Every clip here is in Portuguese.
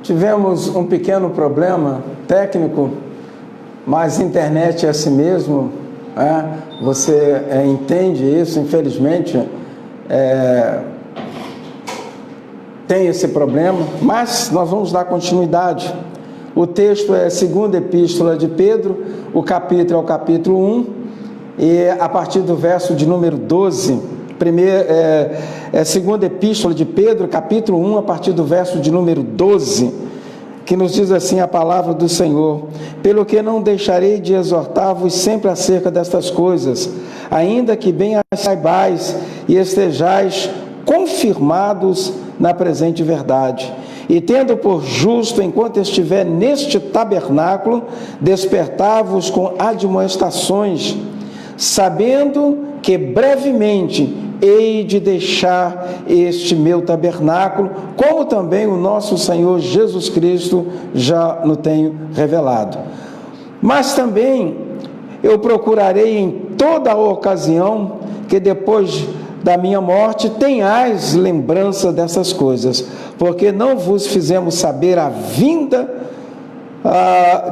Tivemos um pequeno problema técnico, mas a internet é assim mesmo, você entende isso, infelizmente, tem esse problema, mas nós vamos dar continuidade. O texto é a segunda epístola de Pedro, o capítulo é o capítulo 1, e a partir do verso de número 12, segunda epístola de Pedro, capítulo 1, a partir do verso de número 12, que nos diz assim a palavra do Senhor: pelo que não deixarei de exortar-vos sempre acerca destas coisas, ainda que bem as saibais e estejais confirmados na presente verdade. E tendo por justo, enquanto estiver neste tabernáculo, despertar-vos com admoestações, sabendo que brevemente hei de deixar este meu tabernáculo, como também o nosso Senhor Jesus Cristo já nos tem revelado. Mas também eu procurarei em toda a ocasião que depois da minha morte tenhais lembrança dessas coisas, porque não vos fizemos saber a vinda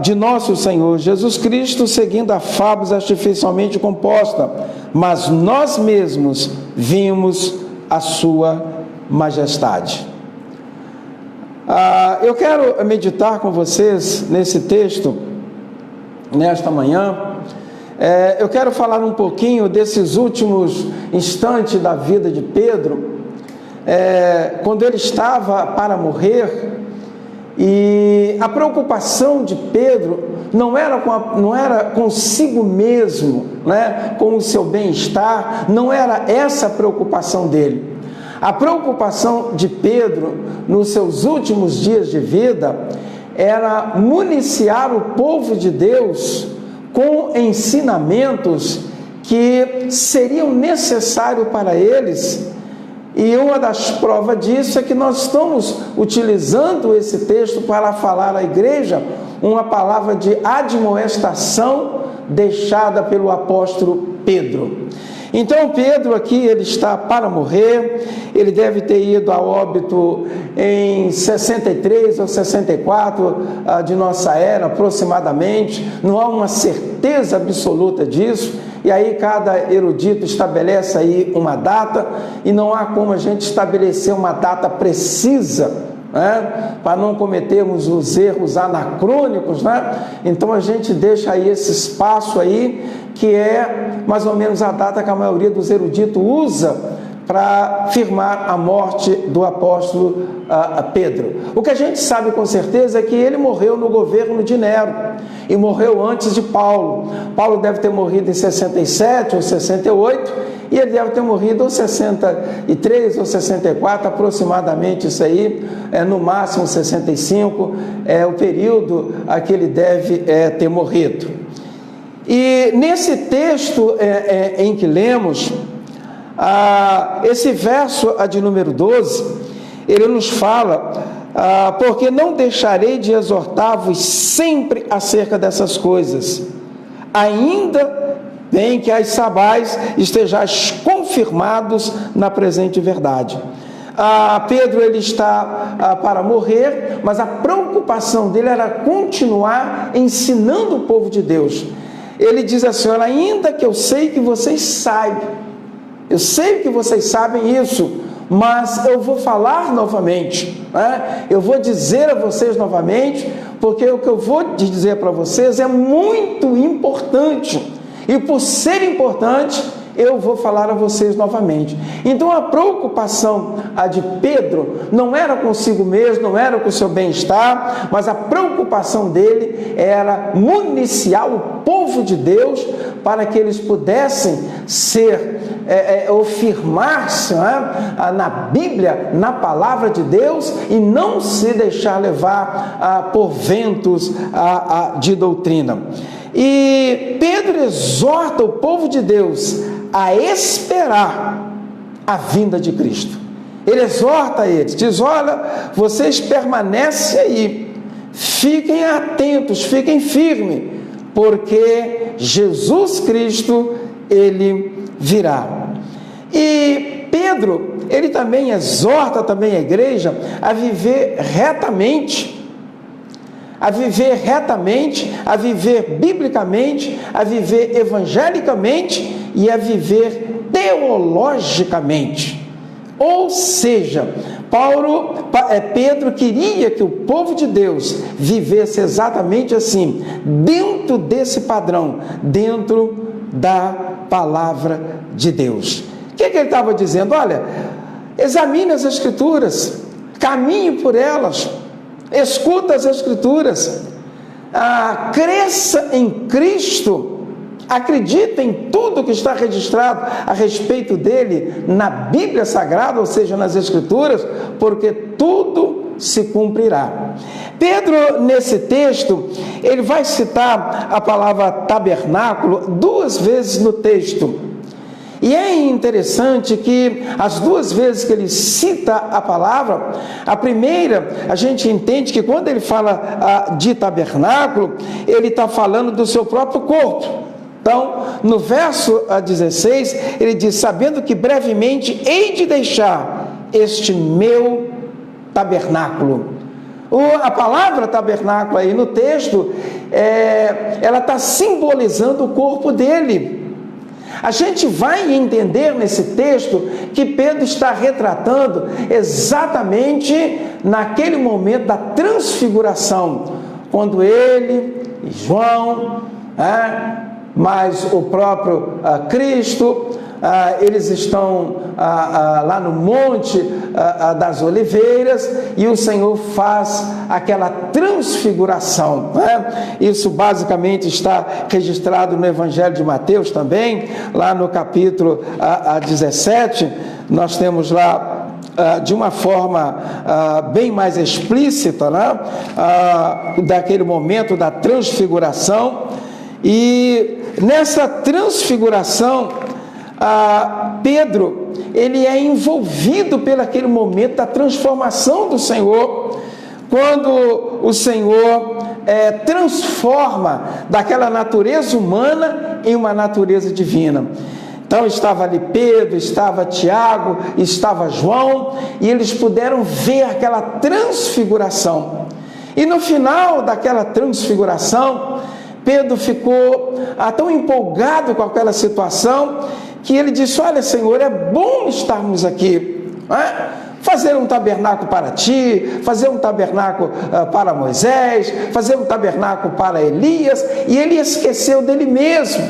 de nosso Senhor Jesus Cristo seguindo a fábulas artificialmente composta, mas nós mesmos vimos a sua majestade. Eu quero meditar com vocês nesse texto nesta manhã. Eu quero falar um pouquinho desses últimos instantes da vida de Pedro, quando ele estava para morrer. E a preocupação de Pedro não era consigo mesmo, com o seu bem-estar, não era essa a preocupação dele. A preocupação de Pedro, nos seus últimos dias de vida, era municiar o povo de Deus com ensinamentos que seriam necessários para eles. E uma das provas disso é que nós estamos utilizando esse texto para falar à igreja uma palavra de admoestação deixada pelo apóstolo Pedro. Então Pedro aqui, ele está para morrer, ele deve ter ido a óbito em 63 ou 64 de nossa era, aproximadamente, não há uma certeza absoluta disso, e aí cada erudito estabelece aí uma data, e não há como a gente estabelecer uma data precisa, para não cometermos os erros anacrônicos, Então a gente deixa aí esse espaço aí, que é mais ou menos a data que a maioria dos eruditos usa para firmar a morte do apóstolo Pedro. O que a gente sabe com certeza é que ele morreu no governo de Nero, e morreu antes de Paulo. Paulo deve ter morrido em 67 ou 68, e ele deve ter morrido ou 63 ou 64, aproximadamente isso aí, no máximo 65, é o período a que ele deve ter morrido. E nesse texto em que lemos, esse verso de número 12, ele nos fala, porque não deixarei de exortar-vos sempre acerca dessas coisas, ainda bem que as sabais estejais confirmados na presente verdade. Pedro, ele está para morrer, mas a preocupação dele era continuar ensinando o povo de Deus. Ele diz assim: olha, ainda que eu sei que vocês sabem, eu sei que vocês sabem isso, mas eu vou falar novamente, eu vou dizer a vocês novamente, porque o que eu vou dizer para vocês é muito importante, e por ser importante, eu vou falar a vocês novamente. Então a preocupação de Pedro não era consigo mesmo, não era com o seu bem-estar, mas a preocupação dele era municiar o povo de Deus para que eles pudessem ser ou firmar-se na Bíblia, na palavra de Deus, e não se deixar levar por ventos de doutrina. E Pedro exorta o povo de Deus a esperar a vinda de Cristo. Ele exorta eles, diz: olha, vocês permanecem aí, fiquem atentos, fiquem firmes, porque Jesus Cristo, ele virá. E Pedro, ele também exorta também a igreja a viver retamente, a viver retamente, a viver biblicamente, a viver evangelicamente e a viver teologicamente. Ou seja, Pedro queria que o povo de Deus vivesse exatamente assim, dentro desse padrão, dentro da palavra de Deus. O que ele estava dizendo? Olha, examine as Escrituras, caminhe por elas, escuta as Escrituras, cresça em Cristo, acredita em tudo que está registrado a respeito dele na Bíblia Sagrada, ou seja, nas Escrituras, porque tudo se cumprirá. Pedro, nesse texto, ele vai citar a palavra tabernáculo 2 vezes no texto. E é interessante que as 2 vezes que ele cita a palavra, a primeira, a gente entende que quando ele fala de tabernáculo, ele está falando do seu próprio corpo. Então, no verso 16, ele diz: sabendo que brevemente hei de deixar este meu tabernáculo. A palavra tabernáculo aí no texto, ela está simbolizando o corpo dele. A gente vai entender nesse texto que Pedro está retratando exatamente naquele momento da transfiguração, quando ele e João, mas o próprio Cristo, eles estão lá no Monte das Oliveiras, e o Senhor faz aquela transfiguração, Isso basicamente está registrado no Evangelho de Mateus também, lá no capítulo 17, nós temos lá de uma forma bem mais explícita, daquele momento da transfiguração. E nessa transfiguração, Pedro, ele é envolvido pelo aquele momento da transformação do Senhor, quando o Senhor transforma daquela natureza humana em uma natureza divina. Então estava ali Pedro, estava Tiago, estava João, e eles puderam ver aquela transfiguração. E no final daquela transfiguração, Pedro ficou tão empolgado com aquela situação, que ele disse: olha, Senhor, é bom estarmos aqui, fazer um tabernáculo para ti, fazer um tabernáculo para Moisés, fazer um tabernáculo para Elias, e ele esqueceu dele mesmo,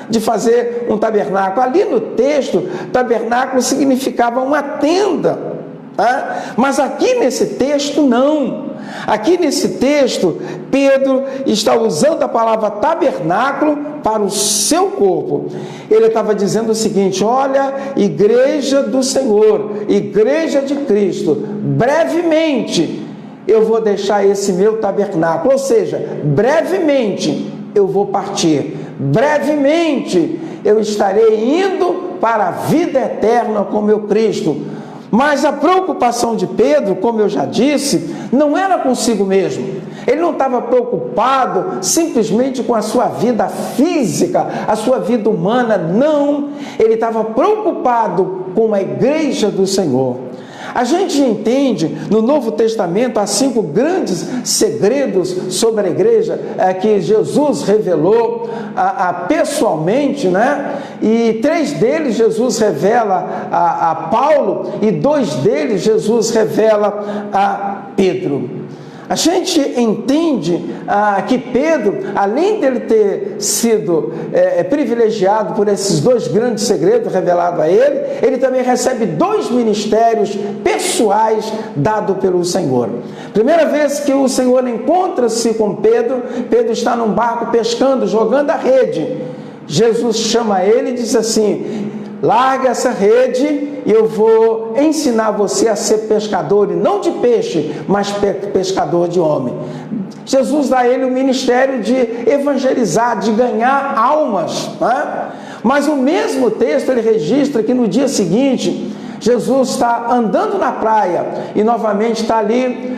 de fazer um tabernáculo. Ali no texto, tabernáculo significava uma tenda, mas aqui nesse texto não. Aqui nesse texto, Pedro está usando a palavra tabernáculo para o seu corpo. Ele estava dizendo o seguinte: olha, igreja do Senhor, igreja de Cristo, brevemente eu vou deixar esse meu tabernáculo, ou seja, brevemente eu vou partir, brevemente eu estarei indo para a vida eterna com meu Cristo. Mas a preocupação de Pedro, como eu já disse, não era consigo mesmo. Ele não estava preocupado simplesmente com a sua vida física, a sua vida humana, não. Ele estava preocupado com a igreja do Senhor. A gente entende no Novo Testamento há 5 grandes segredos sobre a igreja que Jesus revelou pessoalmente, E 3 deles Jesus revela a Paulo, e 2 deles Jesus revela a Pedro. A gente entende que Pedro, além dele ter sido privilegiado por esses 2 grandes segredos revelados a ele também recebe 2 ministérios pessoais dados pelo Senhor. Primeira vez que o Senhor encontra-se com Pedro, Pedro está num barco pescando, jogando a rede. Jesus chama ele e diz assim: larga essa rede e eu vou ensinar você a ser pescador, e não de peixe, mas pescador de homem. Jesus dá a ele o ministério de evangelizar, de ganhar almas, Mas o mesmo texto ele registra que no dia seguinte, Jesus está andando na praia e novamente está ali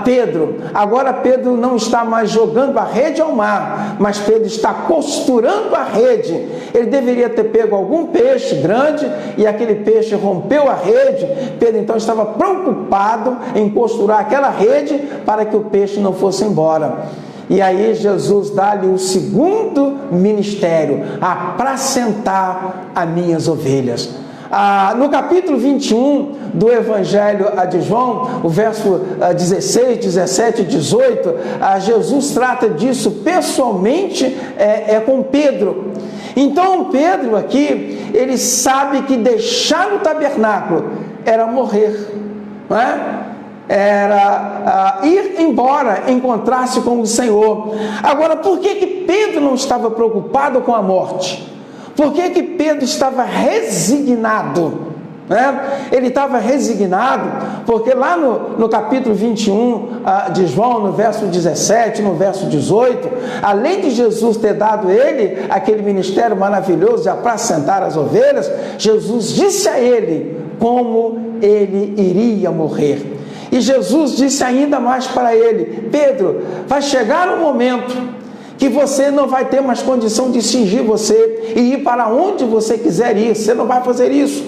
Pedro. Agora Pedro não está mais jogando a rede ao mar, mas Pedro está costurando a rede. Ele deveria ter pego algum peixe grande e aquele peixe rompeu a rede. Pedro então estava preocupado em costurar aquela rede para que o peixe não fosse embora. E aí Jesus dá-lhe o segundo ministério: apacentar as minhas ovelhas. No capítulo 21 do Evangelho de João, o verso 16, 17 e 18, Jesus trata disso pessoalmente com Pedro. Então Pedro aqui, ele sabe que deixar o tabernáculo era morrer, não é? Era ir embora, encontrar-se com o Senhor. Agora, por que Pedro não estava preocupado com a morte? Por que Pedro estava resignado? Ele estava resignado porque lá no capítulo 21 de João, no verso 17, no verso 18, além de Jesus ter dado ele aquele ministério maravilhoso de apacentar as ovelhas, Jesus disse a ele como ele iria morrer. E Jesus disse ainda mais para ele: Pedro, vai chegar um momento que você não vai ter mais condição de cingir você e ir para onde você quiser ir. Você não vai fazer isso,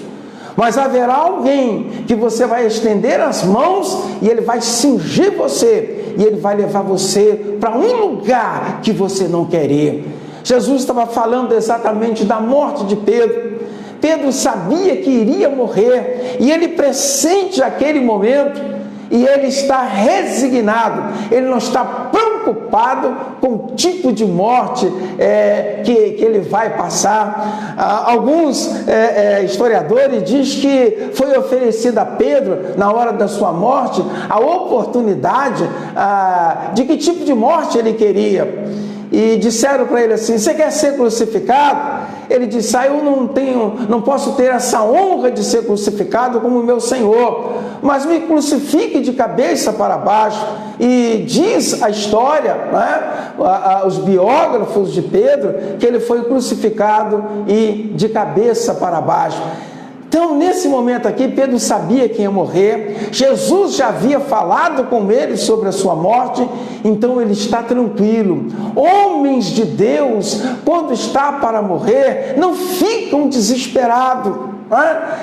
mas haverá alguém que você vai estender as mãos e ele vai cingir você e ele vai levar você para um lugar que você não quer ir. Jesus estava falando exatamente da morte de Pedro. Pedro sabia que iria morrer e ele pressente aquele momento. E ele está resignado, ele não está preocupado com o tipo de morte que ele vai passar. Alguns historiadores dizem que foi oferecida a Pedro, na hora da sua morte, a oportunidade de que tipo de morte ele queria. E disseram para ele assim: você quer ser crucificado? Ele disse: eu não posso ter essa honra de ser crucificado como o meu Senhor, mas me crucifique de cabeça para baixo. E diz a história, os biógrafos de Pedro, que ele foi crucificado e de cabeça para baixo. Então, nesse momento aqui, Pedro sabia que ia morrer. Jesus já havia falado com ele sobre a sua morte, então ele está tranquilo. Homens de Deus, quando está para morrer, não ficam desesperados.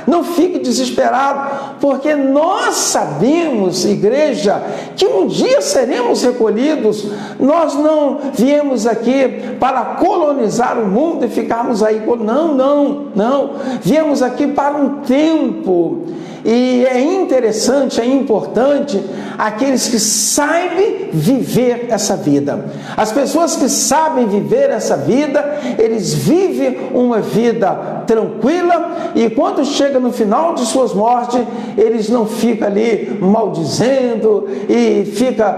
Não fique desesperado, porque nós sabemos, igreja, que um dia seremos recolhidos. Nós não viemos aqui para colonizar o mundo e ficarmos aí. Não. Viemos aqui para um tempo. E é interessante, é importante aqueles que sabem viver essa vida. As pessoas que sabem viver essa vida, eles vivem uma vida tranquila, e quando chega no final de suas mortes, eles não ficam ali maldizendo e ficam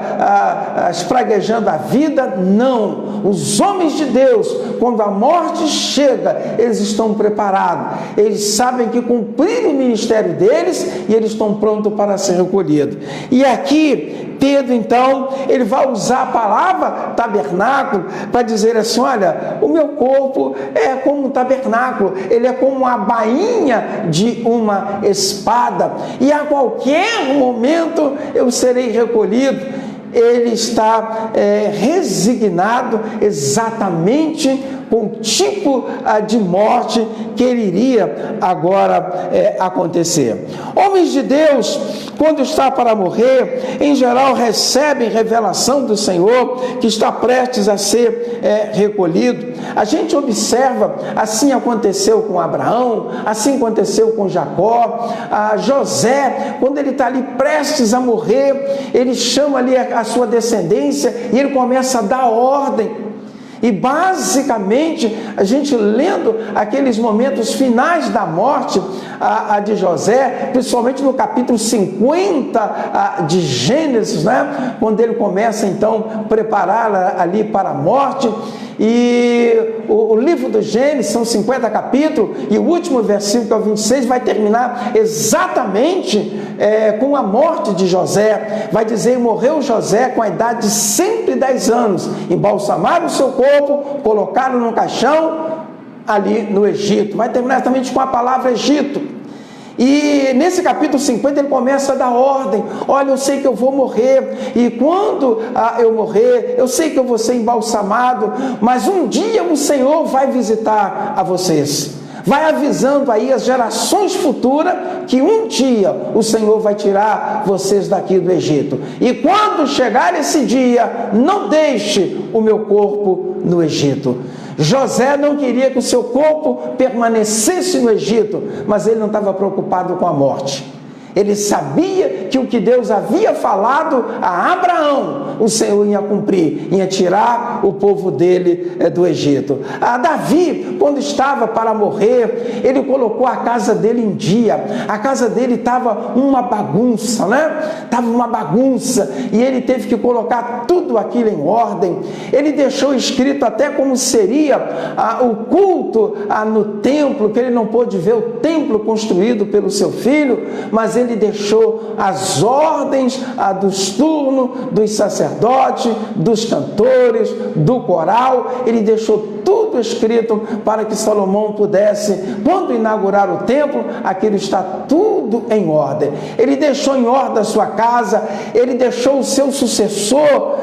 espraguejando a vida. Não. Os homens de Deus, quando a morte chega, eles estão preparados. Eles sabem que cumpriram o ministério deles e eles estão prontos para ser recolhidos. E aqui, Pedro, então, ele vai usar a palavra tabernáculo para dizer assim: olha, o meu corpo é como um tabernáculo, ele é como a bainha de uma espada, e a qualquer momento eu serei recolhido. Ele está resignado exatamente com o tipo de morte que ele iria agora acontecer. Homens de Deus, quando está para morrer, em geral recebem revelação do Senhor que está prestes a ser recolhido. A gente observa, assim aconteceu com Abraão, assim aconteceu com Jacó. José, quando ele está ali prestes a morrer, ele chama ali a sua descendência e ele começa a dar ordem. E basicamente, a gente lendo aqueles momentos finais da morte de José, principalmente no capítulo 50 de Gênesis, quando ele começa então a preparar ali para a morte. E o livro do Gênesis são 50 capítulos, e o último versículo, que é o 26, vai terminar exatamente com a morte de José. Vai dizer: morreu José com a idade de 110 anos, embalsamaram o seu corpo, colocaram no caixão ali no Egito. Vai terminar exatamente com a palavra Egito. E nesse capítulo 50 ele começa a dar ordem. Olha, eu sei que eu vou morrer, e quando eu morrer, eu sei que eu vou ser embalsamado, mas um dia o Senhor vai visitar a vocês. Vai avisando aí as gerações futuras que um dia o Senhor vai tirar vocês daqui do Egito. E quando chegar esse dia, não deixe o meu corpo no Egito. José não queria que o seu corpo permanecesse no Egito, mas ele não estava preocupado com a morte. Ele sabia que o que Deus havia falado a Abraão, o Senhor ia cumprir, ia tirar o povo dele do Egito. Davi, quando estava para morrer, ele colocou a casa dele em dia. A casa dele estava uma bagunça, né? Estava uma bagunça, e ele teve que colocar tudo aquilo em ordem. Ele deixou escrito até como seria o culto no templo, que ele não pôde ver o templo construído pelo seu filho, mas ele deixou as ordens dos turnos, dos sacerdotes, dos cantores, do coral. Ele deixou tudo escrito para que Salomão pudesse, quando inaugurar o templo, aquilo está tudo em ordem. Ele deixou em ordem a sua casa, ele deixou o seu sucessor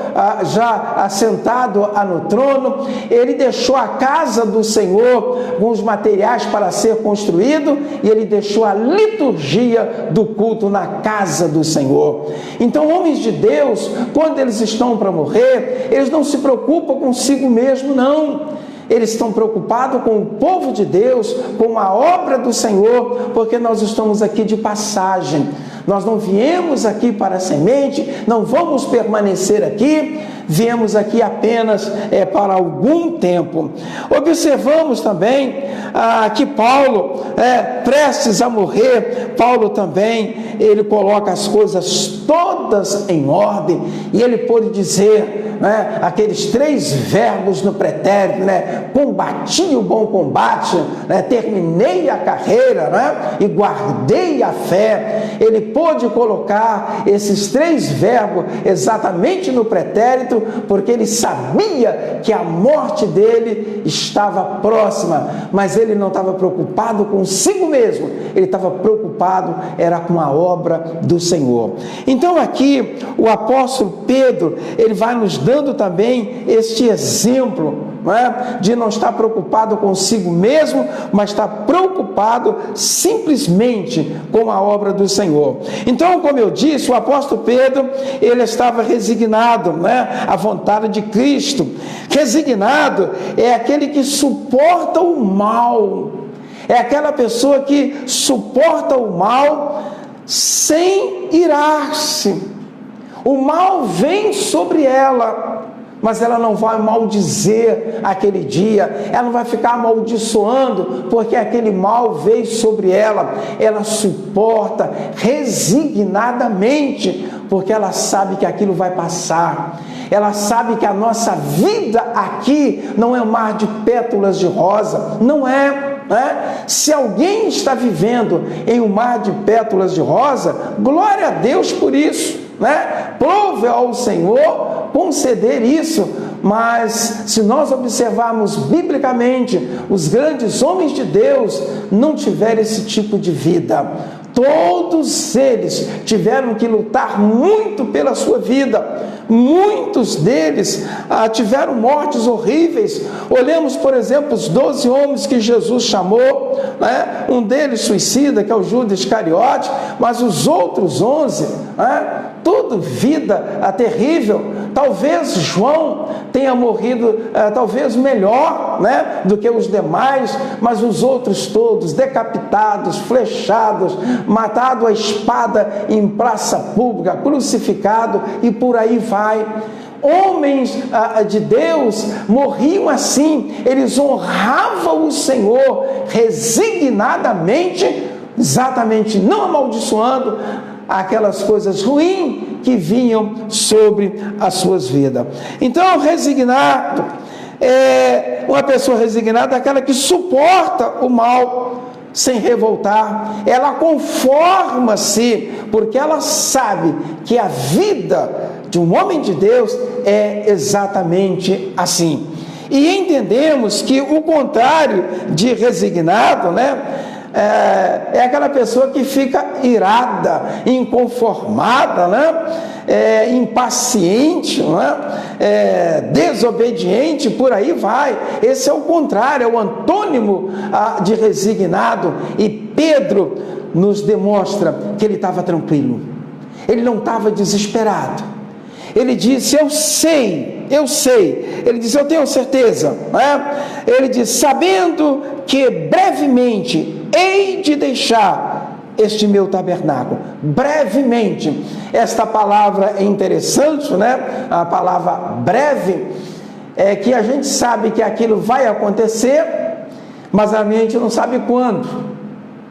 já assentado no trono, ele deixou a casa do Senhor com os materiais para ser construído, e ele deixou a liturgia do culto na casa do Senhor. Então, homens de Deus, quando eles estão para morrer, eles não se preocupam consigo mesmo, não. Eles estão preocupados com o povo de Deus, com a obra do Senhor, porque nós estamos aqui de passagem. Nós não viemos aqui para a semente, não vamos permanecer aqui, viemos aqui apenas para algum tempo. Observamos também que Paulo, prestes a morrer, Paulo também, ele coloca as coisas todas em ordem, e ele pôde dizer, aqueles 3 verbos no pretérito, combati o bom combate, terminei a carreira, e guardei a fé. Ele pôde colocar esses 3 verbos exatamente no pretérito, porque ele sabia que a morte dele estava próxima, mas ele não estava preocupado consigo mesmo, ele estava preocupado era com a obra do Senhor. Então aqui o apóstolo Pedro, ele vai nos dando também este exemplo, de não estar preocupado consigo mesmo, mas estar preocupado simplesmente com a obra do Senhor. Então, como eu disse, o apóstolo Pedro, ele estava resignado, à vontade de Cristo. Resignado é aquele que suporta o mal, é aquela pessoa que suporta o mal sem irar-se. O mal vem sobre ela, mas ela não vai maldizer aquele dia, ela não vai ficar amaldiçoando, porque aquele mal veio sobre ela. Ela suporta resignadamente, porque ela sabe que aquilo vai passar. Ela sabe que a nossa vida aqui não é um mar de pétalas de rosa, não é. Se alguém está vivendo em um mar de pétalas de rosa, glória a Deus por isso, Prove ao Senhor conceder isso. Mas se nós observarmos biblicamente, os grandes homens de Deus não tiveram esse tipo de vida. Todos eles tiveram que lutar muito pela sua vida. Muitos deles tiveram mortes horríveis. Olhemos, por exemplo, os 12 homens que Jesus chamou, um deles suicida, que é o Judas Iscariote, mas os outros 11, tudo vida terrível. Talvez João tenha morrido talvez melhor, do que os demais, mas os outros todos decapitados, flechados, matado a espada em praça pública, crucificado, e por aí vai. Homens de Deus morriam assim, eles honravam o Senhor resignadamente, exatamente não amaldiçoando aquelas coisas ruins que vinham sobre as suas vidas. Então, resignado, uma pessoa resignada é aquela que suporta o mal sem revoltar. Ela conforma-se, porque ela sabe que a vida de um homem de Deus é exatamente assim. E entendemos que o contrário de resignado, é aquela pessoa que fica irada, inconformada, né? Impaciente, né? Desobediente, por aí vai. Esse é o contrário, é o antônimo de resignado. E Pedro nos demonstra que ele estava tranquilo, ele não estava desesperado. Ele disse: eu sei. Ele disse: eu tenho certeza, né? Ele disse: sabendo que brevemente hei de deixar este meu tabernáculo. Brevemente. Esta palavra é interessante, né? A palavra breve é que a gente sabe que aquilo vai acontecer, mas a gente não sabe quando.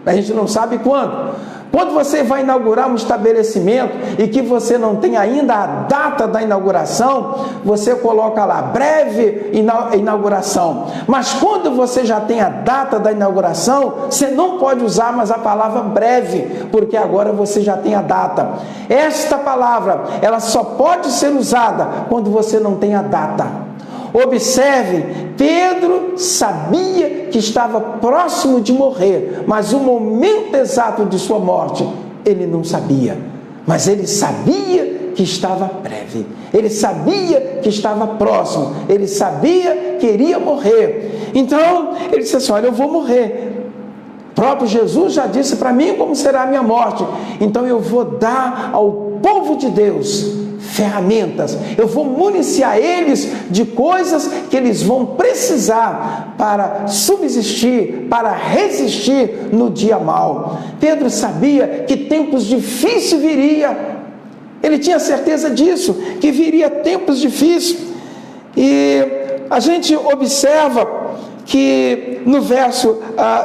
A gente não sabe quando. Quando você vai inaugurar um estabelecimento e que você não tem ainda a data da inauguração, você coloca lá, breve inauguração. Mas quando você já tem a data da inauguração, você não pode usar mais a palavra breve, porque agora você já tem a data. Esta palavra, ela só pode ser usada quando você não tem a data. Observe, Pedro sabia que estava próximo de morrer, mas o momento exato de sua morte, ele não sabia. Mas ele sabia que estava breve, ele sabia que estava próximo, ele sabia que iria morrer. Então, ele disse assim: olha, eu vou morrer. O próprio Jesus já disse para mim como será a minha morte. Então eu vou dar ao povo de Deus ferramentas, eu vou municiar eles de coisas que eles vão precisar para subsistir, para resistir no dia mau. Pedro sabia que tempos difíceis viria, ele tinha certeza disso, que viria tempos difíceis. E a gente observa que no verso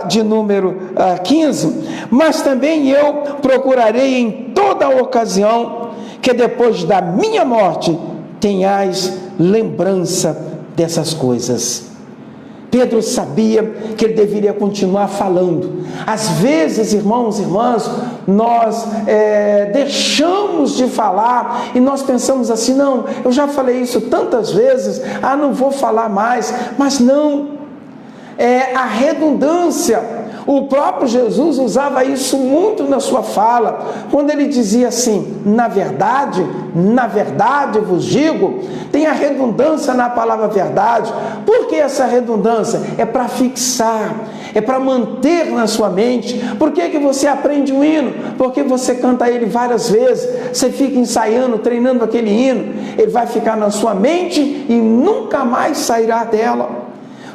de número 15, mas também eu procurarei em toda ocasião que depois da minha morte tenhais lembrança dessas coisas. Pedro sabia que ele deveria continuar falando. Às vezes, irmãos e irmãs, nós deixamos de falar e nós pensamos assim: não, eu já falei isso tantas vezes, não vou falar mais. Mas não, a redundância. O próprio Jesus usava isso muito na sua fala, quando ele dizia assim: na verdade eu vos digo. Tem a redundância na palavra verdade. Por que essa redundância? É para fixar, é para manter na sua mente. Por que você aprende um hino? Porque você canta ele várias vezes, você fica ensaiando, treinando aquele hino, ele vai ficar na sua mente e nunca mais sairá dela.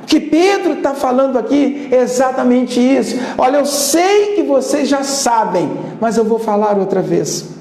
O que Pedro está falando aqui é exatamente isso. Olha, eu sei que vocês já sabem, mas eu vou falar outra vez.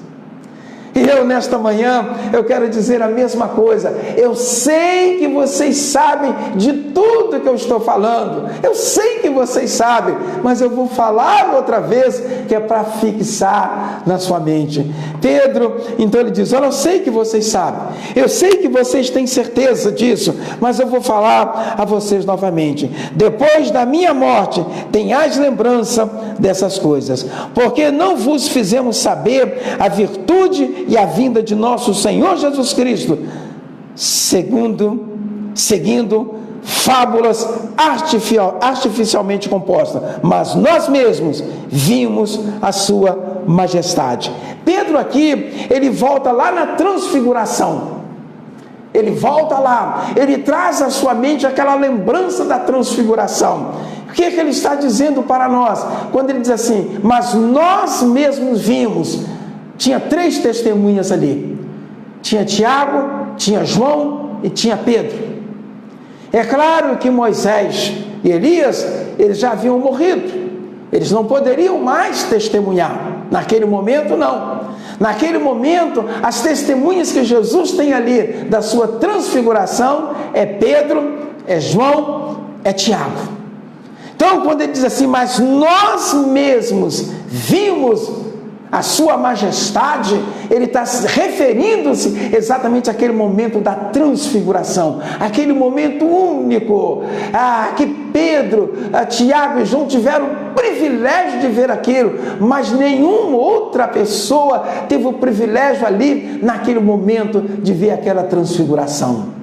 E eu, nesta manhã, eu quero dizer a mesma coisa. Eu sei que vocês sabem de tudo que eu estou falando. Eu sei que vocês sabem, mas eu vou falar outra vez, que é para fixar na sua mente. Pedro, então ele diz: olha, eu sei que vocês sabem. Eu sei que vocês têm certeza disso, mas eu vou falar a vocês novamente. Depois da minha morte, tenhais lembrança dessas coisas. Porque não vos fizemos saber a virtude e a vinda de nosso Senhor Jesus Cristo, seguindo fábulas artificialmente compostas, mas nós mesmos vimos a sua majestade. Pedro aqui, ele volta lá na transfiguração. Ele volta lá, ele traz à sua mente aquela lembrança da transfiguração. O que ele está dizendo para nós? Quando ele diz assim: mas nós mesmos vimos. Tinha 3 testemunhas ali. Tinha Tiago, tinha João e tinha Pedro. É claro que Moisés e Elias, eles já haviam morrido. Eles não poderiam mais testemunhar. Naquele momento, não. Naquele momento, as testemunhas que Jesus tem ali da sua transfiguração é Pedro, é João, é Tiago. Então, quando ele diz assim: mas nós mesmos vimos a sua majestade, ele está referindo-se exatamente àquele momento da transfiguração, aquele momento único, que Pedro, Tiago e João tiveram o privilégio de ver aquilo, mas nenhuma outra pessoa teve o privilégio ali, naquele momento, de ver aquela transfiguração.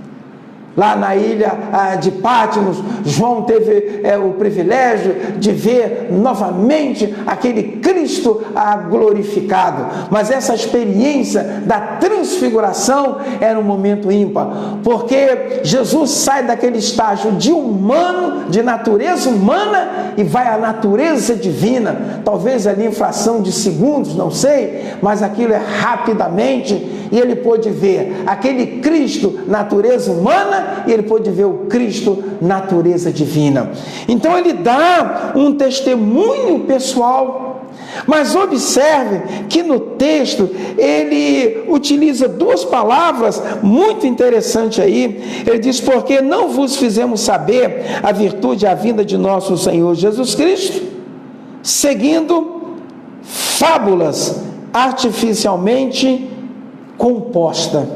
Lá na ilha de Patmos, João teve o privilégio de ver novamente aquele Cristo glorificado. Mas essa experiência da transfiguração era um momento ímpar, porque Jesus sai daquele estágio de humano, de natureza humana, e vai à natureza divina. Talvez ali em fração de segundos, não sei, mas aquilo é rapidamente. E ele pôde ver aquele Cristo, natureza humana, e ele pôde ver o Cristo, natureza divina. Então ele dá um testemunho pessoal. Mas observe que no texto ele utiliza duas palavras muito interessantes aí. Ele diz: porque não vos fizemos saber a virtude e a vinda de nosso Senhor Jesus Cristo, seguindo fábulas artificialmente composta.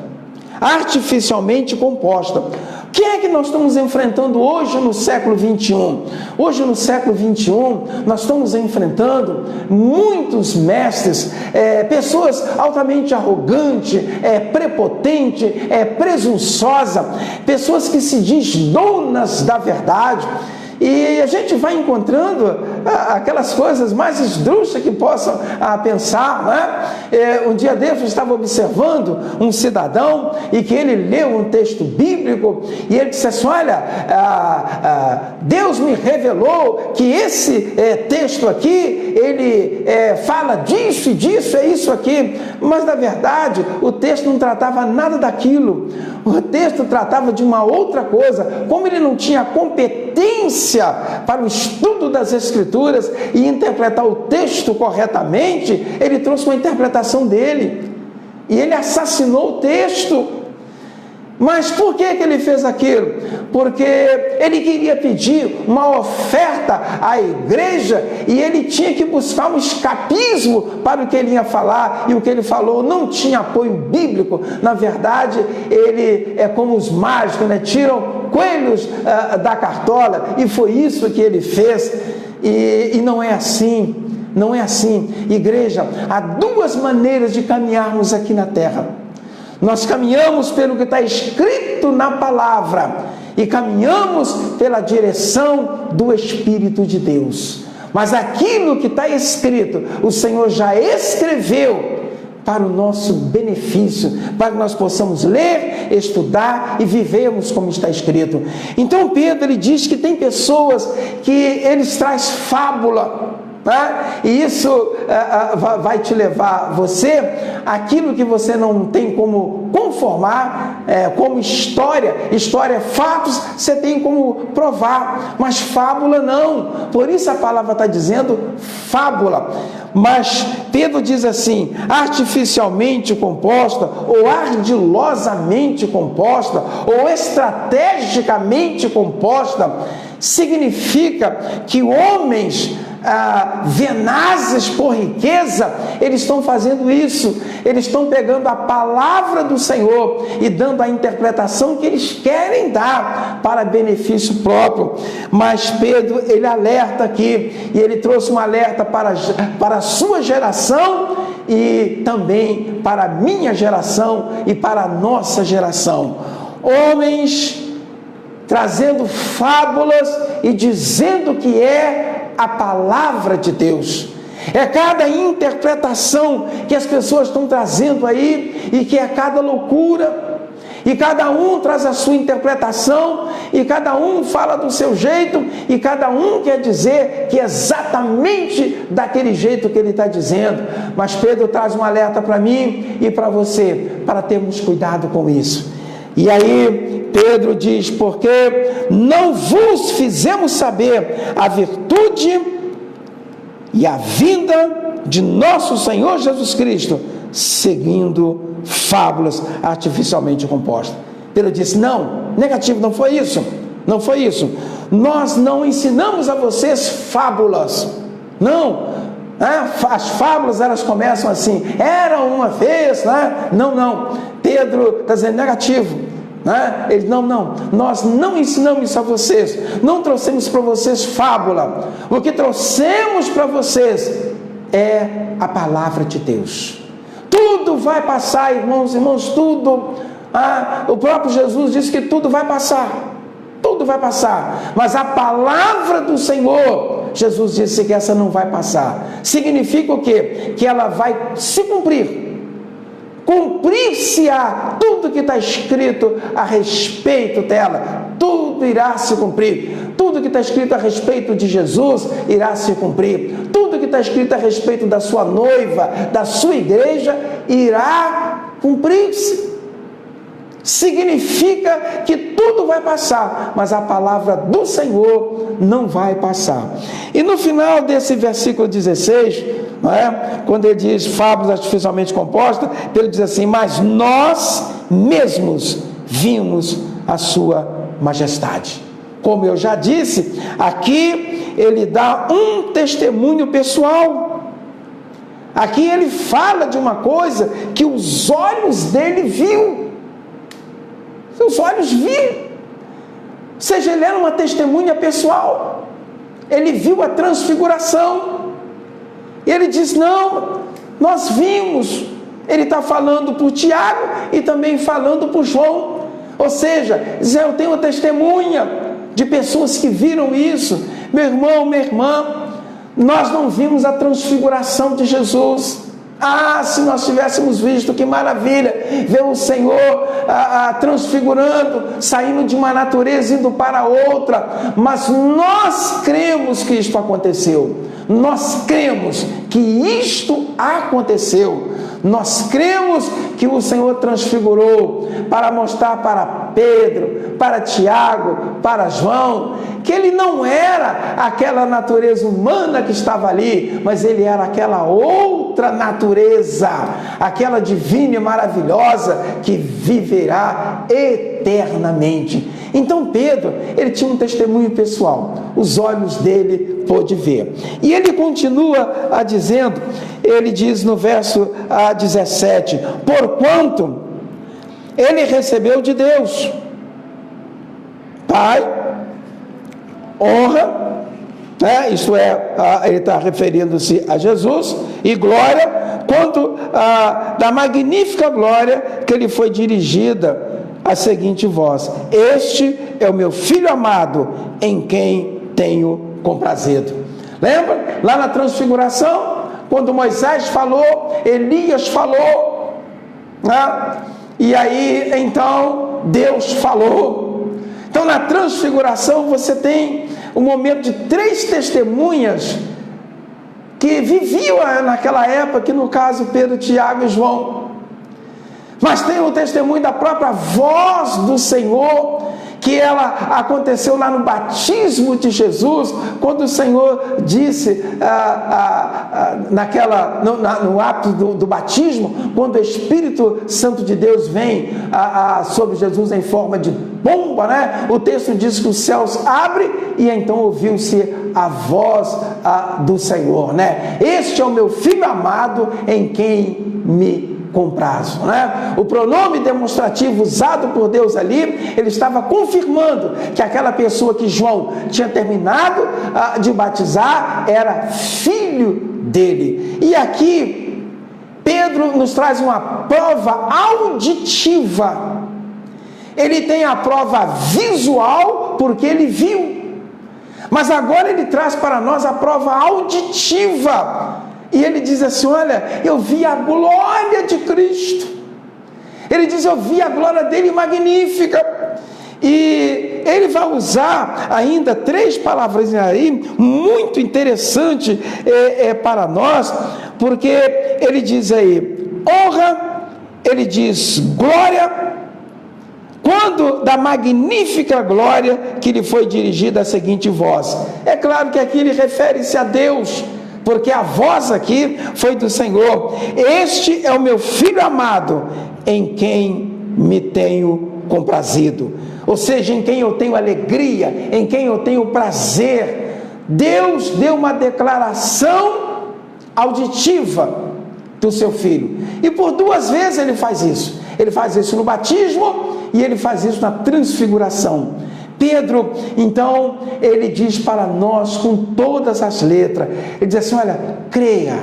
Artificialmente composta. O que é que nós estamos enfrentando hoje no século 21? Hoje no século 21, nós estamos enfrentando muitos mestres, pessoas altamente arrogantes, prepotentes, presunçosas, pessoas que se dizem donas da verdade. E a gente vai encontrando aquelas coisas mais esdrúxulas que possam pensar, né? Um dia desses eu estava observando um cidadão e que ele leu um texto bíblico e ele disse assim: olha, Deus me revelou que esse texto aqui, ele fala disso e disso, é isso aqui. Mas na verdade o texto não tratava nada daquilo. O texto tratava de uma outra coisa. Como ele não tinha competência para o estudo das Escrituras e interpretar o texto corretamente, ele trouxe uma interpretação dele e ele assassinou o texto. Mas por que ele fez aquilo? Porque ele queria pedir uma oferta à igreja e ele tinha que buscar um escapismo para o que ele ia falar, e o que ele falou não tinha apoio bíblico. Na verdade, ele é como os mágicos, né? Tiram coelhos da cartola, e foi isso que ele fez. E não é assim, não é assim. Igreja, há duas maneiras de caminharmos aqui na terra. Nós caminhamos pelo que está escrito na palavra e caminhamos pela direção do Espírito de Deus. Mas aquilo que está escrito, o Senhor já escreveu para o nosso benefício, para que nós possamos ler, estudar e vivermos como está escrito. Então Pedro, ele diz que tem pessoas que eles trazem fábula, e isso vai te levar você aquilo que você não tem como conformar, como história, fatos, você tem como provar, mas fábula não. Por isso a palavra está dizendo fábula. Mas Pedro diz assim: artificialmente composta, ou ardilosamente composta, ou estrategicamente composta, significa que homens venazes por riqueza, eles estão fazendo isso. Eles estão pegando a palavra do Senhor e dando a interpretação que eles querem dar para benefício próprio. Mas Pedro, ele alerta aqui, e ele trouxe um alerta para a sua geração e também para a minha geração e para a nossa geração. Homens trazendo fábulas e dizendo que é a palavra de Deus. É cada interpretação que as pessoas estão trazendo aí, e que é cada loucura, e cada um traz a sua interpretação, e cada um fala do seu jeito, e cada um quer dizer que é exatamente daquele jeito que ele está dizendo. Mas Pedro traz um alerta para mim e para você, para termos cuidado com isso. E aí Pedro diz: porque não vos fizemos saber a virtude e a vinda de nosso Senhor Jesus Cristo, seguindo fábulas artificialmente compostas. Pedro disse: não, negativo, não foi isso, não foi isso. Nós não ensinamos a vocês fábulas, não. As fábulas, elas começam assim: era uma vez, né? Não. Pedro está dizendo negativo, né? Ele, não, nós não ensinamos isso a vocês, não trouxemos para vocês fábula. O que trouxemos para vocês é a palavra de Deus. Tudo vai passar, irmãos, tudo. O próprio Jesus disse que tudo vai passar. Tudo vai passar. Mas a palavra do Senhor, Jesus disse que essa não vai passar. Significa o quê? Que ela vai se cumprir. Cumprir-se-á tudo que está escrito a respeito dela. Tudo irá se cumprir. Tudo que está escrito a respeito de Jesus irá se cumprir. Tudo que está escrito a respeito da sua noiva, da sua igreja, irá cumprir-se. Significa que tudo vai passar, mas a palavra do Senhor não vai passar. E no final desse versículo 16, quando ele diz fábulas artificialmente compostas, ele diz assim: mas nós mesmos vimos a sua majestade. Como eu já disse, aqui ele dá um testemunho pessoal. Aqui ele fala de uma coisa que os olhos dele viu. Seus olhos viram. Ou seja, ele era uma testemunha pessoal. Ele viu a transfiguração. E ele diz: não, nós vimos. Ele está falando por Tiago e também falando por João. Ou seja, diz: eu tenho testemunha de pessoas que viram isso. Meu irmão, minha irmã, nós não vimos a transfiguração de Jesus. Se nós tivéssemos visto, que maravilha, ver o Senhor transfigurando, saindo de uma natureza, indo para outra. Mas nós cremos que isto aconteceu. Nós cremos que isto aconteceu. Nós cremos que o Senhor transfigurou para mostrar para Pedro, para Tiago, para João, que ele não era aquela natureza humana que estava ali, mas ele era aquela outra natureza, aquela divina e maravilhosa que viverá eternamente. Então Pedro, ele tinha um testemunho pessoal, os olhos dele pôde ver. E ele continua dizendo, ele diz no verso 17, porquanto ele recebeu de Deus Pai, honra, isto é, ele está referindo-se a Jesus, e glória, quanto da magnífica glória que lhe foi dirigida a seguinte voz: este é o meu Filho amado, em quem tenho comprazido. Lembra? Lá na transfiguração, quando Moisés falou, Elias falou, e aí então Deus falou. Então na transfiguração você tem um momento de 3 testemunhas que viviam naquela época, que no caso Pedro, Tiago e João. Mas tem o testemunho da própria voz do Senhor, que ela aconteceu lá no batismo de Jesus, quando o Senhor disse, no ato do batismo, quando o Espírito Santo de Deus vem sobre Jesus em forma de pomba, o texto diz que os céus abrem e então ouviu-se a voz do Senhor, Este é o meu Filho amado, em quem me comprazo, O pronome demonstrativo usado por Deus ali, ele estava confirmando que aquela pessoa que João tinha terminado de batizar era filho dele. E aqui Pedro nos traz uma prova auditiva. Ele tem a prova visual porque ele viu, mas agora ele traz para nós a prova auditiva. E ele diz assim: olha, eu vi a glória de Cristo. Ele diz: eu vi a glória dele magnífica. E ele vai usar ainda 3 palavras aí, muito interessante para nós, porque ele diz aí, honra, ele diz glória, quando da magnífica glória que lhe foi dirigida a seguinte voz. É claro que aqui ele refere-se a Deus, porque a voz aqui foi do Senhor: este é o meu Filho amado, em quem me tenho comprazido. Ou seja, em quem eu tenho alegria, em quem eu tenho prazer. Deus deu uma declaração auditiva do seu Filho, e por 2 vezes ele faz isso. Ele faz isso no batismo e ele faz isso na transfiguração. Pedro, então, ele diz para nós com todas as letras, ele diz assim: olha, creia,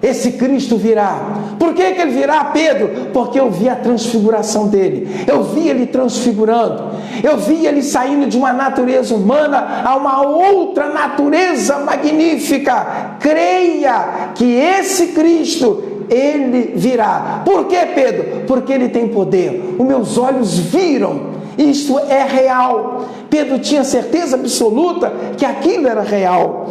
esse Cristo virá. Por que ele virá, Pedro? Porque eu vi a transfiguração dele, eu vi ele transfigurando, eu vi ele saindo de uma natureza humana a uma outra natureza magnífica. Creia que esse Cristo, ele virá. Por que, Pedro? Porque ele tem poder. Os meus olhos viram, isto é real. Pedro tinha certeza absoluta que aquilo era real.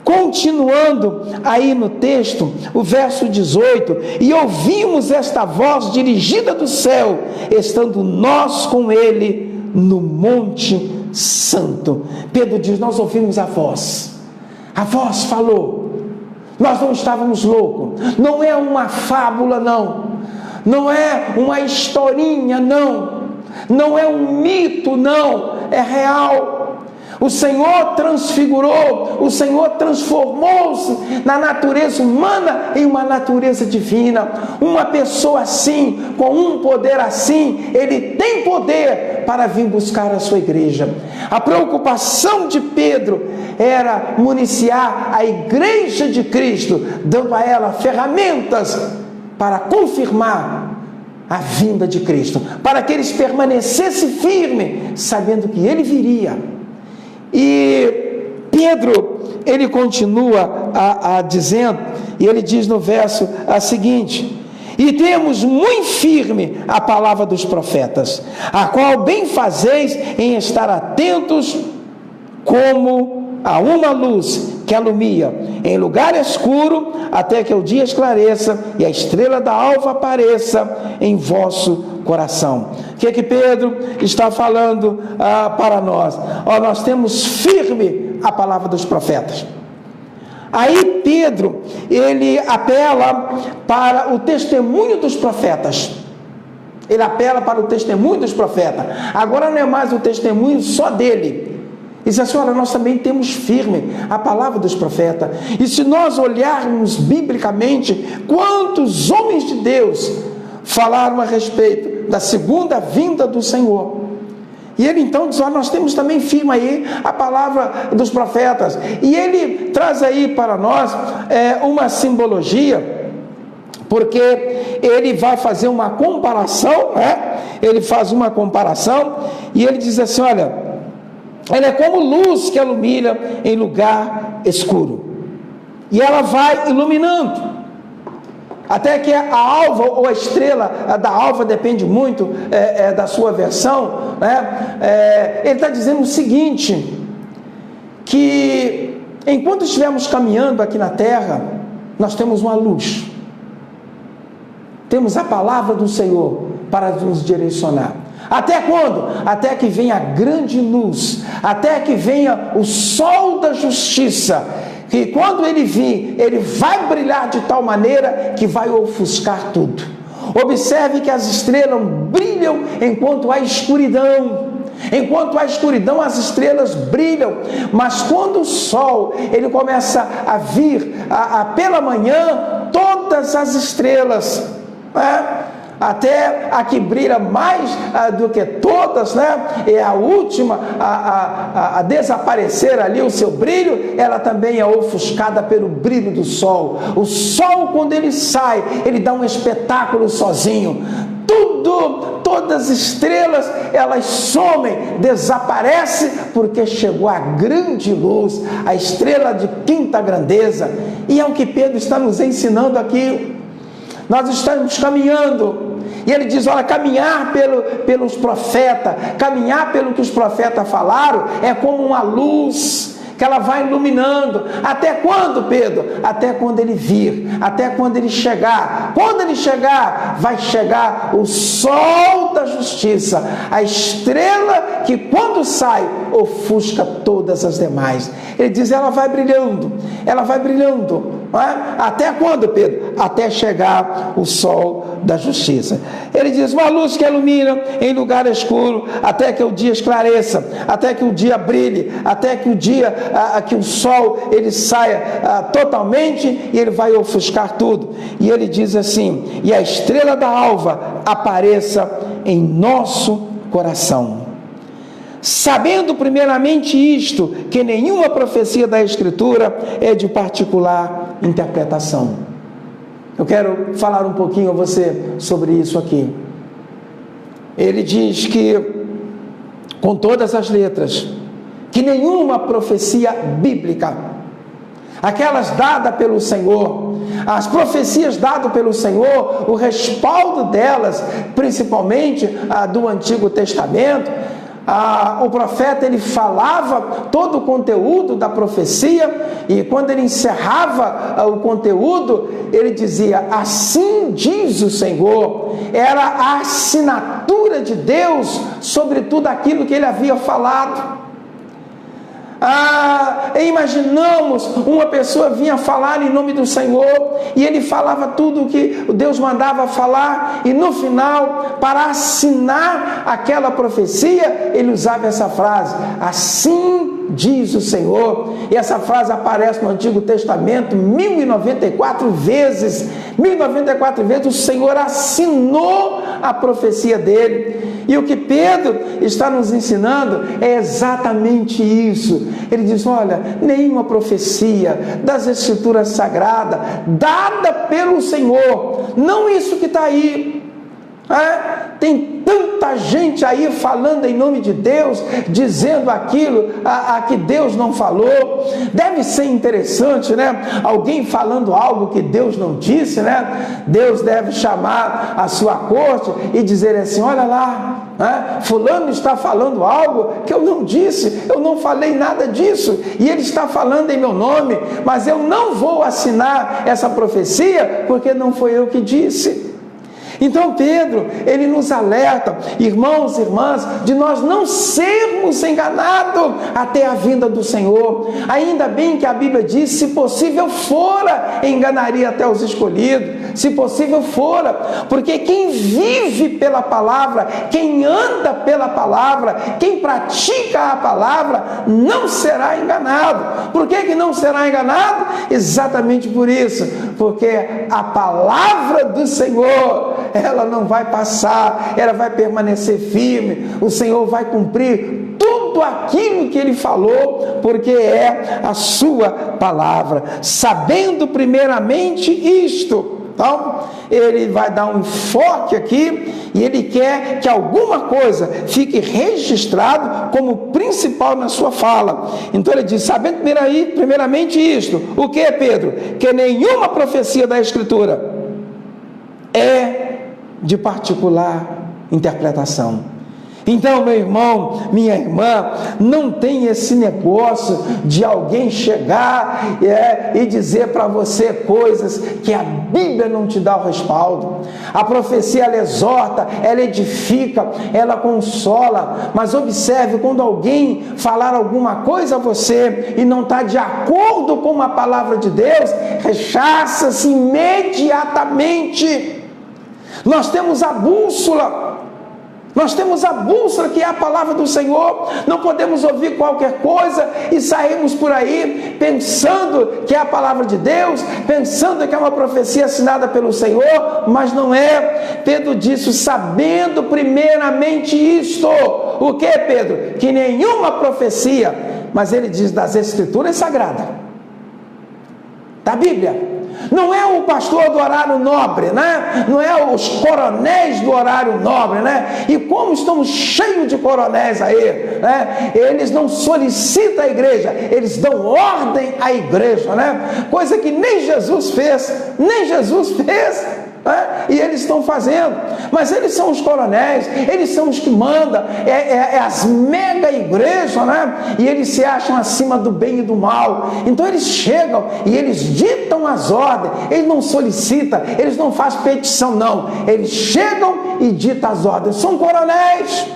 Continuando aí no texto, o verso 18: e ouvimos esta voz dirigida do céu, estando nós com ele no Monte Santo. Pedro diz: nós ouvimos a voz falou, nós não estávamos loucos, não é uma fábula, não é uma historinha, não é um mito, é real. O Senhor transfigurou, o Senhor transformou-se na natureza humana em uma natureza divina. Uma pessoa assim, com um poder assim, ele tem poder para vir buscar a sua igreja. A preocupação de Pedro era municiar a igreja de Cristo, dando a ela ferramentas para confirmar a vinda de Cristo, para que eles permanecessem firmes, sabendo que ele viria. E Pedro, ele continua dizendo, e ele diz no verso seguinte: e temos muito firme a palavra dos profetas, a qual bem fazeis em estar atentos como a uma luz que alumia em lugar escuro, até que o dia esclareça e a estrela da alva apareça em vosso coração. O que Pedro está falando para nós? Nós temos firme a palavra dos profetas. Aí Pedro, ele apela para o testemunho dos profetas. Ele apela para o testemunho dos profetas. Agora não é mais o testemunho só dele. Diz assim: olha, nós também temos firme a palavra dos profetas. E se nós olharmos biblicamente, quantos homens de Deus falaram a respeito da segunda vinda do Senhor? E ele então diz: nós temos também firme aí a palavra dos profetas. E ele traz aí para nós uma simbologia, porque ele vai fazer uma comparação, ele faz uma comparação, e ele diz assim: olha, ela é como luz que ilumina em lugar escuro, e ela vai iluminando, até que a alva ou a estrela da alva, depende muito da sua versão, ele está dizendo o seguinte, que enquanto estivermos caminhando aqui na terra, nós temos uma luz, temos a palavra do Senhor para nos direcionar. Até quando? Até que venha a grande luz, até que venha o sol da justiça, que quando ele vir, ele vai brilhar de tal maneira que vai ofuscar tudo. Observe que as estrelas brilham enquanto há escuridão. Enquanto há escuridão, as estrelas brilham, mas quando o sol ele começa a vir pela manhã, todas as estrelas, até a que brilha mais do que todas, é a última a desaparecer ali o seu brilho, ela também é ofuscada pelo brilho do sol. O sol, quando ele sai, ele dá um espetáculo sozinho. Todas as estrelas, elas somem, desaparecem, porque chegou a grande luz, a estrela de quinta grandeza. E é o que Pedro está nos ensinando aqui. Nós estamos caminhando, e ele diz: olha, caminhar pelos profetas, caminhar pelo que os profetas falaram, é como uma luz que ela vai iluminando. Até quando, Pedro? Até quando ele vir, até quando ele chegar. Quando ele chegar, vai chegar o sol da justiça, a estrela que quando sai, ofusca todas as demais. Ele diz: ela vai brilhando, até quando, Pedro? Até chegar o sol da justiça. Ele diz: uma luz que ilumina em lugar escuro, até que o dia esclareça, até que o dia brilhe, até que o dia, que o sol ele saia totalmente, e ele vai ofuscar tudo. E ele diz assim: e a estrela da alva apareça em nosso coração. Sabendo primeiramente isto, que nenhuma profecia da Escritura é de particular interpretação. Eu quero falar um pouquinho a você sobre isso aqui. Ele diz que, com todas as letras, que nenhuma profecia bíblica, aquelas dadas pelo Senhor, as profecias dadas pelo Senhor, o respaldo delas, principalmente a do Antigo Testamento, o profeta, ele falava todo o conteúdo da profecia, e quando ele encerrava o conteúdo, ele dizia: assim diz o Senhor. Era a assinatura de Deus sobre tudo aquilo que ele havia falado. Imaginamos uma pessoa vinha falar em nome do Senhor, e ele falava tudo o que Deus mandava falar, e no final, para assinar aquela profecia, ele usava essa frase: assim diz o Senhor. E essa frase aparece no Antigo Testamento 1094 vezes. 1094 vezes o Senhor assinou a profecia dele. E o que Pedro está nos ensinando é exatamente isso. Ele diz: olha, nenhuma profecia das Escrituras Sagradas dada pelo Senhor, não isso que está aí. Tem tanta gente aí falando em nome de Deus, dizendo aquilo a que Deus não falou. Deve ser interessante, né? Alguém falando algo que Deus não disse, né? Deus deve chamar a sua corte e dizer assim: olha lá, fulano está falando algo que eu não disse, eu não falei nada disso, e ele está falando em meu nome, mas eu não vou assinar essa profecia, porque não foi eu que disse. Então Pedro, ele nos alerta, irmãos e irmãs, de nós não sermos enganados até a vinda do Senhor. Ainda bem que a Bíblia diz: se possível fora, enganaria até os escolhidos. Se possível fora, porque quem vive pela palavra, quem anda pela palavra, quem pratica a palavra, não será enganado. Por que não será enganado? Exatamente por isso, porque a palavra do Senhor, ela não vai passar, ela vai permanecer firme. O Senhor vai cumprir tudo aquilo que Ele falou, porque é a sua palavra. Sabendo primeiramente isto, então, ele vai dar um enfoque aqui, e ele quer que alguma coisa fique registrado como principal na sua fala. Então ele diz: sabendo primeiramente isto. O que, Pedro? Que nenhuma profecia da Escritura é de particular interpretação. Então, meu irmão, minha irmã, não tem esse negócio de alguém chegar e dizer para você coisas que a Bíblia não te dá o respaldo. A profecia, ela exorta, ela edifica, ela consola, mas observe, quando alguém falar alguma coisa a você e não está de acordo com a palavra de Deus, rechaça-se imediatamente. Nós temos a bússola. Nós temos a bússola, que é a palavra do Senhor. Não podemos ouvir qualquer coisa e sairmos por aí pensando que é a palavra de Deus, pensando que é uma profecia assinada pelo Senhor, mas não é. Pedro disse: sabendo primeiramente isto. O que, Pedro? Que nenhuma profecia, mas ele diz das Escrituras Sagradas, da Bíblia. Não é o pastor do horário nobre, né? Não é os coronéis do horário nobre, né? E como estamos cheios de coronéis aí, né? Eles não solicitam a igreja, eles dão ordem à igreja, né? Coisa que nem Jesus fez, né? E eles estão fazendo, mas eles são os coronéis, eles são os que mandam, é as mega igrejas, né? E eles se acham acima do bem e do mal. Então eles chegam e eles ditam as ordens, eles não solicitam, eles não fazem petição, não, eles chegam e ditam as ordens, são coronéis.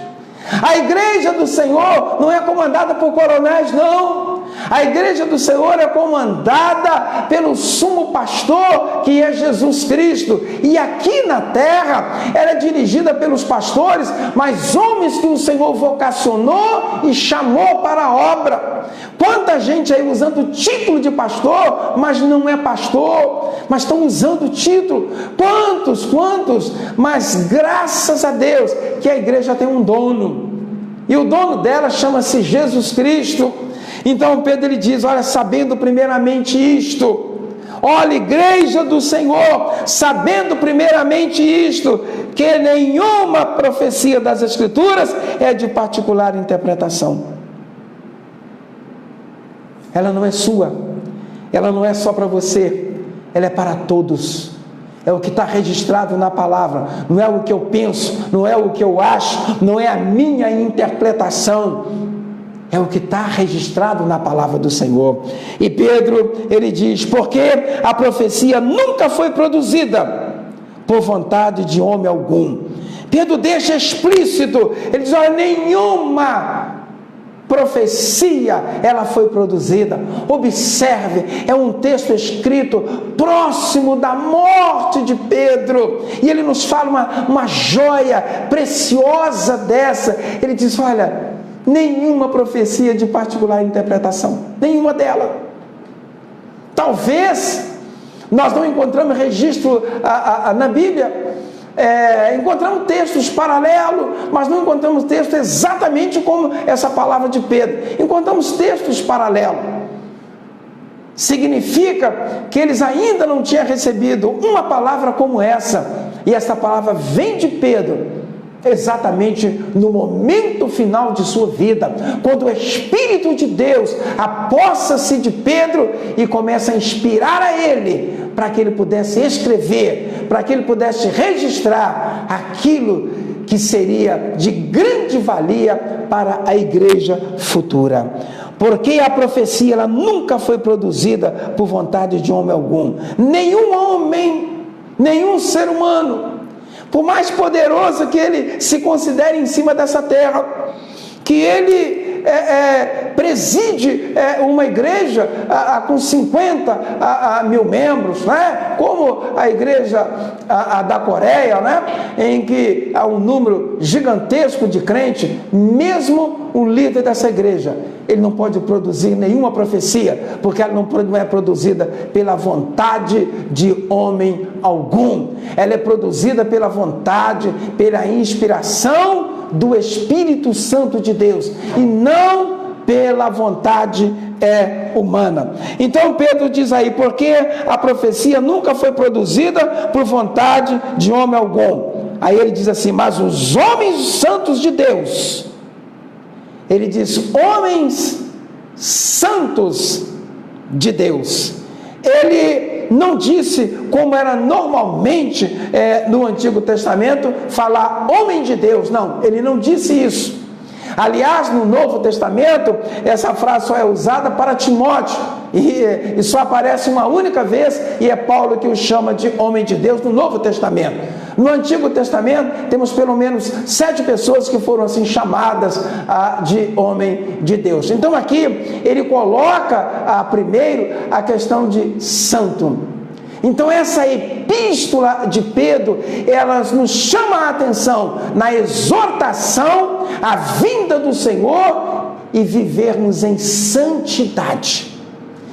A igreja do Senhor não é comandada por coronéis, não. A igreja do Senhor é comandada pelo sumo pastor, que é Jesus Cristo. E aqui na terra, ela é dirigida pelos pastores, mas homens que o Senhor vocacionou e chamou para a obra. Quanta gente aí usando o título de pastor, mas não é pastor, mas estão usando o título. Quantos? Mas graças a Deus que a igreja tem um dono, e o dono dela chama-se Jesus Cristo. Então Pedro, ele diz: olha, sabendo primeiramente isto. Olha, igreja do Senhor, sabendo primeiramente isto, que nenhuma profecia das Escrituras é de particular interpretação. Ela não é sua, ela não é só para você, ela é para todos. É o que está registrado na palavra, não é o que eu penso, não é o que eu acho, não é a minha interpretação, é o que está registrado na palavra do Senhor. E Pedro, ele diz, porque a profecia nunca foi produzida por vontade de homem algum. Pedro deixa explícito, ele diz, olha, nenhuma profecia ela foi produzida. Observe, é um texto escrito próximo da morte de Pedro, e ele nos fala uma joia preciosa dessa. Ele diz, olha, nenhuma profecia de particular interpretação, nenhuma dela. Talvez nós não encontramos registro na Bíblia, encontramos textos paralelos, mas não encontramos texto exatamente como essa palavra de Pedro. Encontramos textos paralelos. Significa que eles ainda não tinham recebido uma palavra como essa, e essa palavra vem de Pedro exatamente no momento final de sua vida, quando o Espírito de Deus apossa-se de Pedro e começa a inspirar a ele, para que ele pudesse escrever, para que ele pudesse registrar aquilo que seria de grande valia para a igreja futura. Porque a profecia ela nunca foi produzida por vontade de homem algum. Nenhum homem, nenhum ser humano, por mais poderoso que ele se considere em cima dessa terra, que ele preside uma igreja com 50 a 1000 membros, né? Como a igreja da Coreia, né? Em que há um número gigantesco de crentes, mesmo o líder dessa igreja, ele não pode produzir nenhuma profecia, porque ela não é produzida pela vontade de homem algum, ela é produzida pela vontade, pela inspiração do Espírito Santo de Deus, e não pela vontade humana. Então Pedro diz aí, porque a profecia nunca foi produzida por vontade de homem algum. Aí ele diz assim, mas os homens santos de Deus, ele diz, homens santos de Deus. Ele não disse, como era normalmente no Antigo Testamento, falar homem de Deus. Não, ele não disse isso. Aliás, no Novo Testamento, essa frase só é usada para Timóteo, e só aparece uma única vez, e é Paulo que o chama de homem de Deus no Novo Testamento. No Antigo Testamento, temos pelo menos 7 pessoas que foram assim chamadas de homem de Deus. Então aqui, ele coloca primeiro a questão de santo. Então essa epístola de Pedro, ela nos chama a atenção na exortação à vinda do Senhor e vivermos em santidade.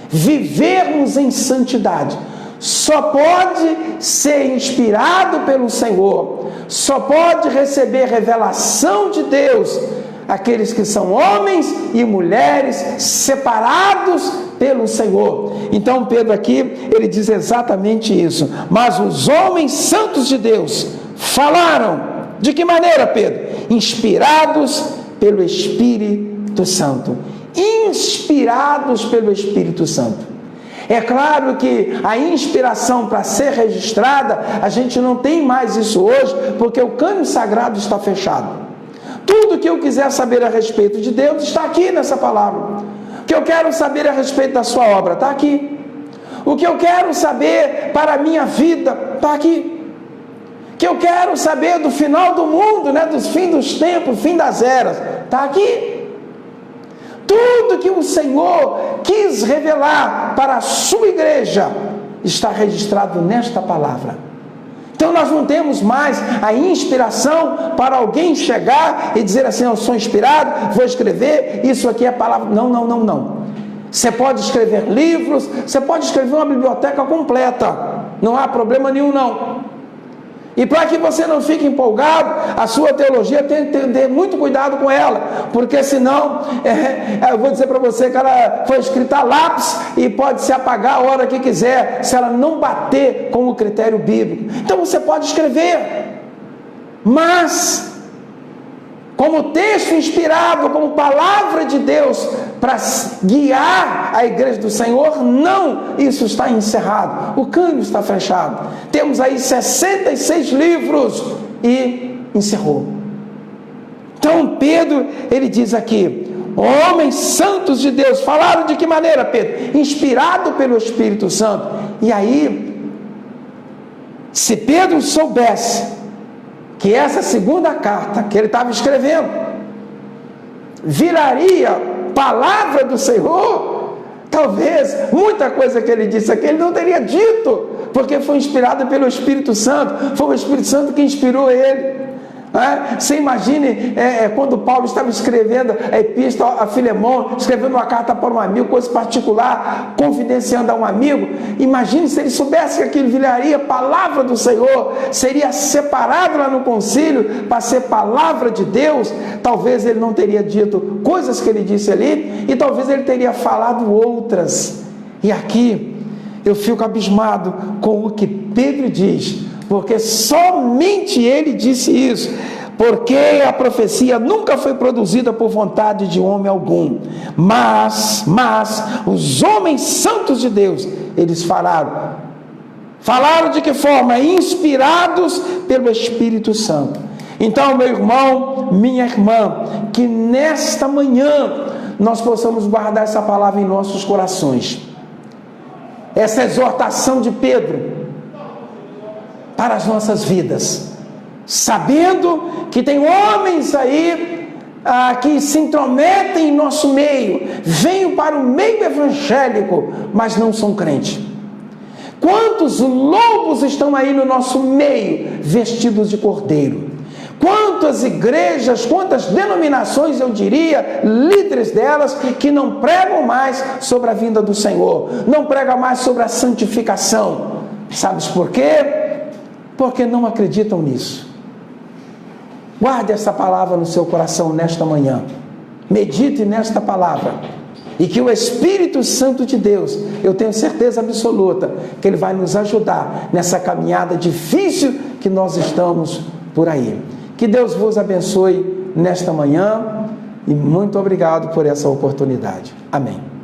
Vivermos em santidade só pode ser inspirado pelo Senhor, só pode receber revelação de Deus aqueles que são homens e mulheres separados pelo Senhor. Então Pedro aqui, ele diz exatamente isso. Mas os homens santos de Deus falaram, de que maneira, Pedro? Inspirados pelo Espírito Santo. Inspirados pelo Espírito Santo. É claro que a inspiração para ser registrada, a gente não tem mais isso hoje, porque o cânon sagrado está fechado. Tudo que eu quiser saber a respeito de Deus está aqui nessa palavra. O que eu quero saber a respeito da sua obra está aqui. O que eu quero saber para a minha vida está aqui. O que eu quero saber do final do mundo, né, dos fim dos tempos, fim das eras, está aqui. Tudo que o Senhor quis revelar para a sua igreja está registrado nesta palavra. Então nós não temos mais a inspiração para alguém chegar e dizer assim, eu sou inspirado, vou escrever, isso aqui é palavra. Não, não, não, não. Você pode escrever livros, você pode escrever uma biblioteca completa, não há problema nenhum não. E para que você não fique empolgado, a sua teologia tem que ter muito cuidado com ela, porque senão, eu vou dizer para você que ela foi escrita a lápis e pode se apagar a hora que quiser, se ela não bater com o critério bíblico. Então você pode escrever, mas como texto inspirado, como palavra de Deus para guiar a igreja do Senhor, não, isso está encerrado, o câmbio está fechado. Temos aí 66 livros e encerrou. Então Pedro, ele diz aqui, homens santos de Deus, falaram de que maneira, Pedro? Inspirado pelo Espírito Santo. E aí, se Pedro soubesse que essa segunda carta que ele estava escrevendo viraria palavra do Senhor, talvez muita coisa que ele disse aqui ele não teria dito, porque foi inspirado pelo Espírito Santo, foi o Espírito Santo que inspirou ele. Você imagine quando Paulo estava escrevendo a epístola a Filemão, escrevendo uma carta para um amigo, coisa particular, confidenciando a um amigo. Imagine se ele soubesse que aquilo viraria palavra do Senhor, seria separado lá no concílio para ser palavra de Deus. Talvez ele não teria dito coisas que ele disse ali, e talvez ele teria falado outras. E aqui eu fico abismado com o que Pedro diz, porque somente ele disse isso, porque a profecia nunca foi produzida por vontade de homem algum, mas os homens santos de Deus, eles falaram de que forma? Inspirados pelo Espírito Santo. Então, meu irmão, minha irmã, que nesta manhã nós possamos guardar essa palavra em nossos corações, essa exortação de Pedro para as nossas vidas, sabendo que tem homens aí que se intrometem em nosso meio, vêm para o meio evangélico, mas não são crentes. Quantos lobos estão aí no nosso meio, vestidos de cordeiro? Quantas igrejas, quantas denominações, eu diria, líderes delas, que não pregam mais sobre a vinda do Senhor, não pregam mais sobre a santificação. Sabes por quê? Porque não acreditam nisso. Guarde essa palavra no seu coração nesta manhã. Medite nesta palavra. E que o Espírito Santo de Deus, eu tenho certeza absoluta, que Ele vai nos ajudar nessa caminhada difícil que nós estamos por aí. Que Deus vos abençoe nesta manhã e muito obrigado por essa oportunidade. Amém.